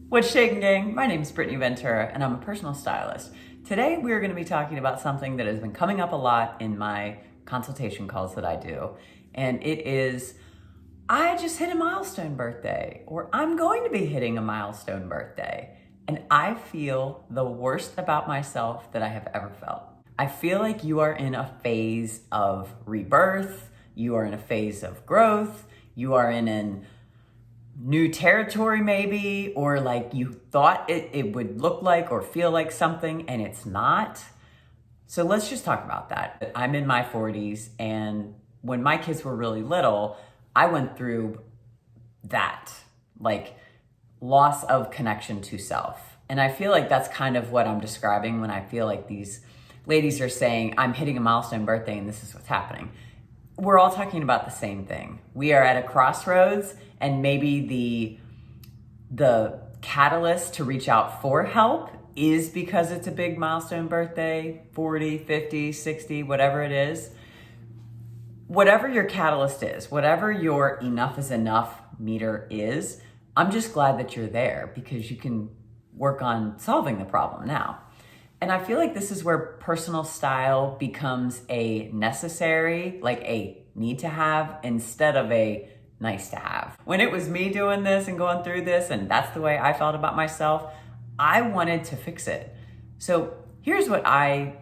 What's shaking, gang? My name is Brittney Ventura and I'm a personal stylist. Today we're going to be talking about something that has been coming up a lot in my consultation calls that I do. And it is, I just hit a milestone birthday, or I'm going to be hitting a milestone birthday. And I feel the worst about myself that I have ever felt. I feel like you are in a phase of rebirth, you are in a phase of growth, you are in an new territory maybe, or like you thought it would look like or feel like something and it's not. So let's just talk about that. I'm in my 40s, and when my kids were really little, I went through that, like loss of connection to self. And I feel like that's kind of what I'm describing when I feel like these ladies are saying, I'm hitting a milestone birthday and this is what's happening. We're all talking about the same thing. We are at a crossroads, and maybe the catalyst to reach out for help is because it's a big milestone birthday, 40, 50, 60, whatever it is. Whatever your catalyst is, whatever your enough is enough meter is, I'm just glad that you're there because you can work on solving the problem now. And I feel like this is where personal style becomes a necessary, like a need to have, instead of a nice to have. When it was me doing this and going through this, and that's the way I felt about myself, I wanted to fix it. So here's what I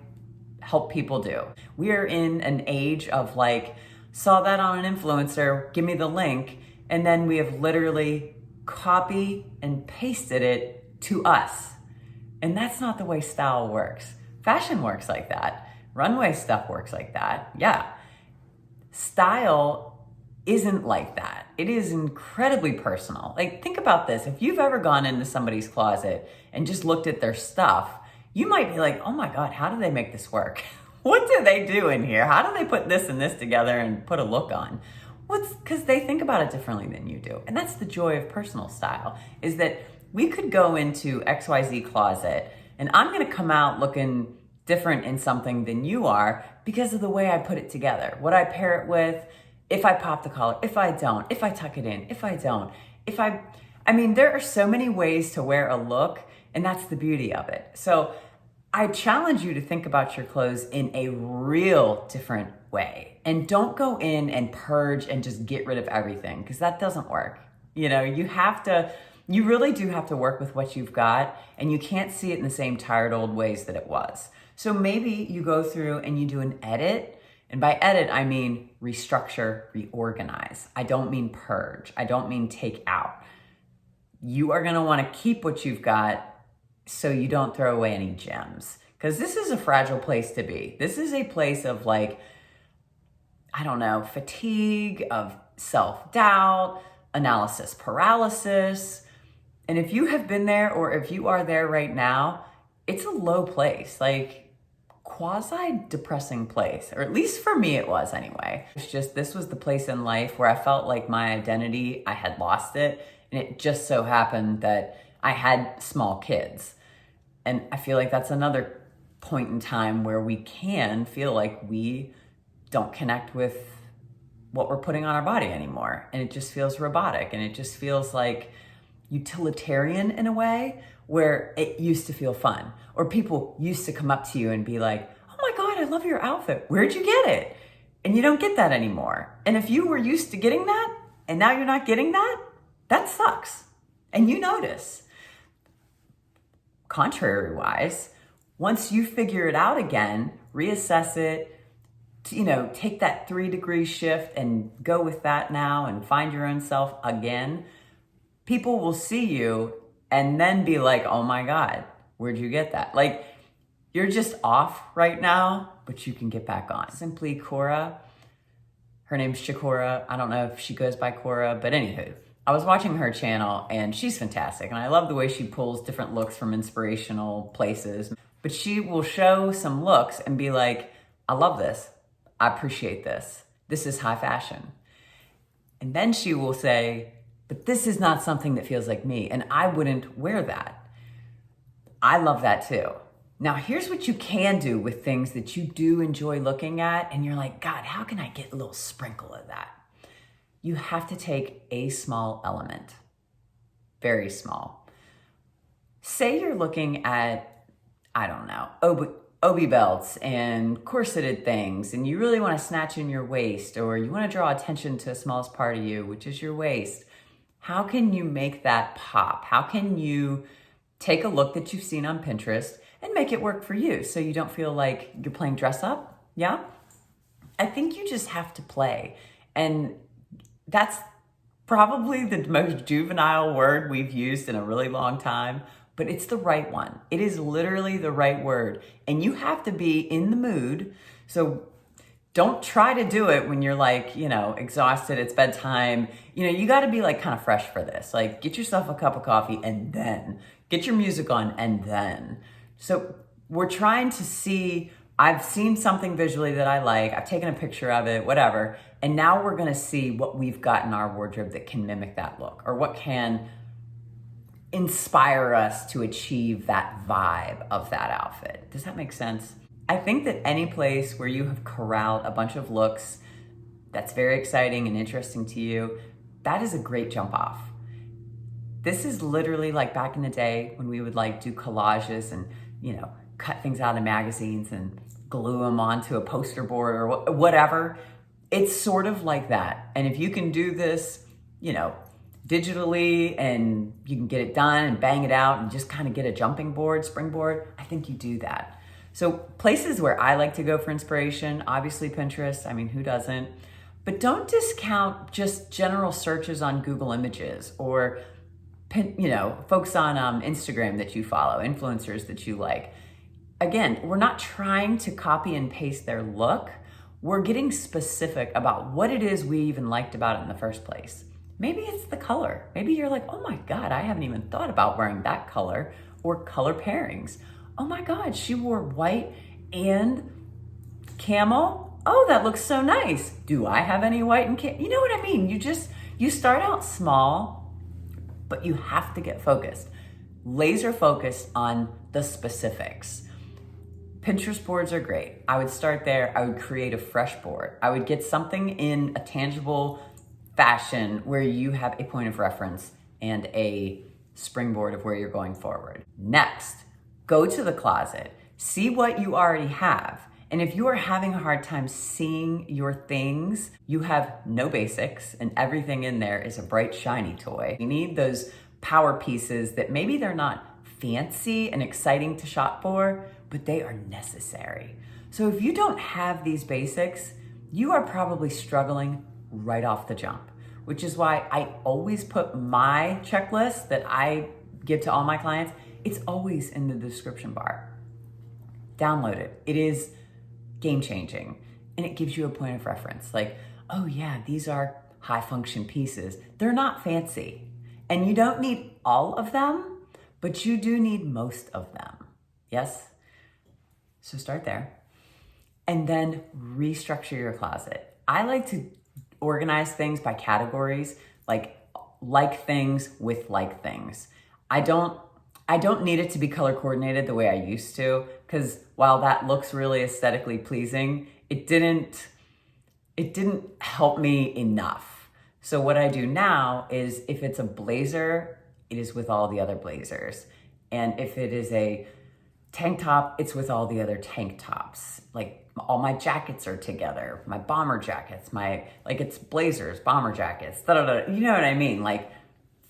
help people do. We are in an age of like, saw that on an influencer, give me the link, and then we have literally copy and pasted it to us. And that's not the way style works. Fashion works like that. Runway stuff works like that. Yeah. Style isn't like that. It is incredibly personal. Like, think about this. If you've ever gone into somebody's closet and just looked at their stuff, you might be like, oh my God, how do they make this work? What do they do in here? How do they put this and this together and put a look on? Because they think about it differently than you do. And that's the joy of personal style, is that we could go into XYZ closet and I'm gonna come out looking different in something than you are because of the way I put it together, what I pair it with, if I pop the collar, if I don't, if I tuck it in, if I don't, I mean, there are so many ways to wear a look, and that's the beauty of it. So I challenge you to think about your clothes in a real different way, and don't go in and purge and just get rid of everything, because that doesn't work. You know, you really do have to work with what you've got, and you can't see it in the same tired old ways that it was. So maybe you go through and you do an edit, and by edit, I mean restructure, reorganize. I don't mean purge. I don't mean take out. You are gonna wanna keep what you've got so you don't throw away any gems, because this is a fragile place to be. This is a place of like, I don't know, fatigue, of self-doubt, analysis paralysis. And if you have been there, or if you are there right now, it's a low place, like quasi-depressing place, or at least for me it was anyway. It's just, this was the place in life where I felt like my identity, I had lost it, and it just so happened that I had small kids. And I feel like that's another point in time where we can feel like we don't connect with what we're putting on our body anymore. And it just feels robotic, and it just feels like utilitarian in a way where it used to feel fun. Or people used to come up to you and be like, oh my God, I love your outfit. Where'd you get it? And you don't get that anymore. And if you were used to getting that and now you're not getting that, that sucks. And you notice. Contrary-wise, once you figure it out again, reassess it, take that 3-degree shift and go with that now and find your own self again, people will see you and then be like, oh my God, where'd you get that? Like, you're just off right now, but you can get back on. Simply Cora, her name's Shakura. I don't know if she goes by Cora, but anywho, I was watching her channel and she's fantastic. And I love the way she pulls different looks from inspirational places. But she will show some looks and be like, I love this. I appreciate this. This is high fashion. And then she will say, but this is not something that feels like me, and I wouldn't wear that. I love that too. Now, here's what you can do with things that you do enjoy looking at, and you're like, God, how can I get a little sprinkle of that? You have to take a small element, very small, Say you're looking at, I don't know, obi belts and corseted things, and you really want to snatch in your waist, or you want to draw attention to the smallest part of you, which is your waist. How can you make that pop? How can you take a look that you've seen on Pinterest and make it work for you so you don't feel like you're playing dress up? Yeah? I think you just have to play. And that's probably the most juvenile word we've used in a really long time, but it's the right one. It is literally the right word. And you have to be in the mood. So don't try to do it when you're like, exhausted, it's bedtime. You got to be like kind of fresh for this. Like, get yourself a cup of coffee and then get your music on and then. So we're trying to see, I've seen something visually that I like, I've taken a picture of it, whatever, and now we're gonna see what we've got in our wardrobe that can mimic that look, or what can inspire us to achieve that vibe of that outfit. Does that make sense? I think that any place where you have corralled a bunch of looks that's very exciting and interesting to you, that is a great jump off. This is literally like back in the day when we would like do collages and, cut things out of magazines and glue them onto a poster board or whatever. It's sort of like that. And if you can do this, digitally, and you can get it done and bang it out and just kind of get a jumping board, springboard, I think you do that. So places where I like to go for inspiration, obviously Pinterest, who doesn't? But don't discount just general searches on Google Images, or folks on Instagram that you follow, influencers that you like. Again, we're not trying to copy and paste their look. We're getting specific about what it is we even liked about it in the first place. Maybe it's the color. Maybe you're like, oh my God, I haven't even thought about wearing that color, or color pairings. Oh my God, she wore white and camel. Oh, that looks so nice. Do I have any white and camel? You know what I mean? You start out small, but you have to get focused. Laser focused on the specifics. Pinterest boards are great. I would start there. I would create a fresh board. I would get something in a tangible fashion where you have a point of reference and a springboard of where you're going forward. Next, go to the closet. See what you already have. And if you are having a hard time seeing your things, you have no basics and everything in there is a bright, shiny toy. You need those power pieces that maybe they're not fancy and exciting to shop for, but they are necessary. So if you don't have these basics, you are probably struggling right off the jump, which is why I always put my checklist that I give to all my clients, it's always in the description bar. Download it. It is game changing, and it gives you a point of reference. Like, oh yeah, these are high function pieces. They're not fancy, and you don't need all of them, but you do need most of them. Yes? So start there, and then restructure your closet. I like to organize things by categories, like things with like things. I don't need it to be color coordinated the way I used to, because while that looks really aesthetically pleasing, it didn't help me enough. So what I do now is, if it's a blazer, it is with all the other blazers. And if it is a tank top, it's with all the other tank tops. Like, all my jackets are together, my bomber jackets, it's blazers, bomber jackets, you know what I mean? Like,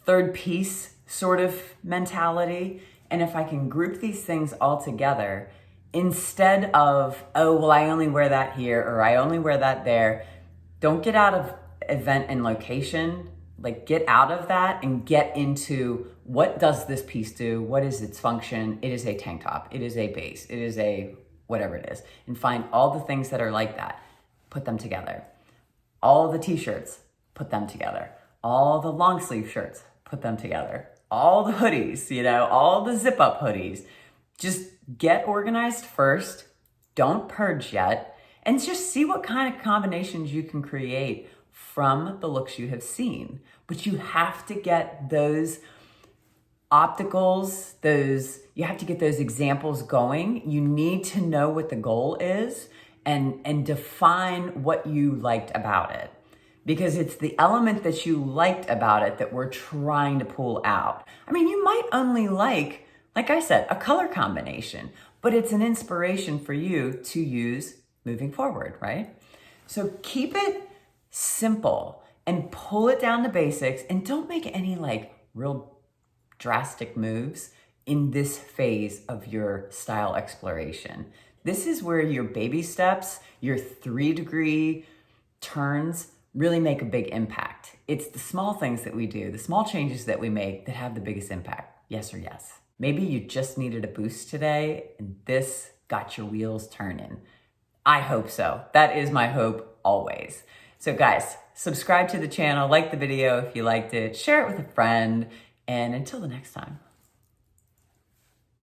third piece sort of mentality. And if I can group these things all together, instead of, oh, well, I only wear that here, or I only wear that there, don't get out of event and location. Like, get out of that and get into, what does this piece do? What is its function? It is a tank top. It is a base. It is a whatever it is. And find all the things that are like that. Put them together. All the t-shirts, put them together. All the long sleeve shirts, put them together. All the hoodies, all the zip up hoodies. Just get organized first. Don't purge yet. And just see what kind of combinations you can create from the looks you have seen. But you have to get those opticals, you have to get those examples going. You need to know what the goal is and define what you liked about it. Because it's the element that you liked about it that we're trying to pull out. You might only like like I said, a color combination, but it's an inspiration for you to use moving forward, right? So keep it simple and pull it down to basics, and don't make any like real drastic moves in this phase of your style exploration. This is where your baby steps, your 3-degree turns really make a big impact. It's the small things that we do, the small changes that we make that have the biggest impact. Yes or yes. Maybe you just needed a boost today and this got your wheels turning. I hope so. That is my hope always. So guys, subscribe to the channel, like the video if you liked it, share it with a friend, and until the next time.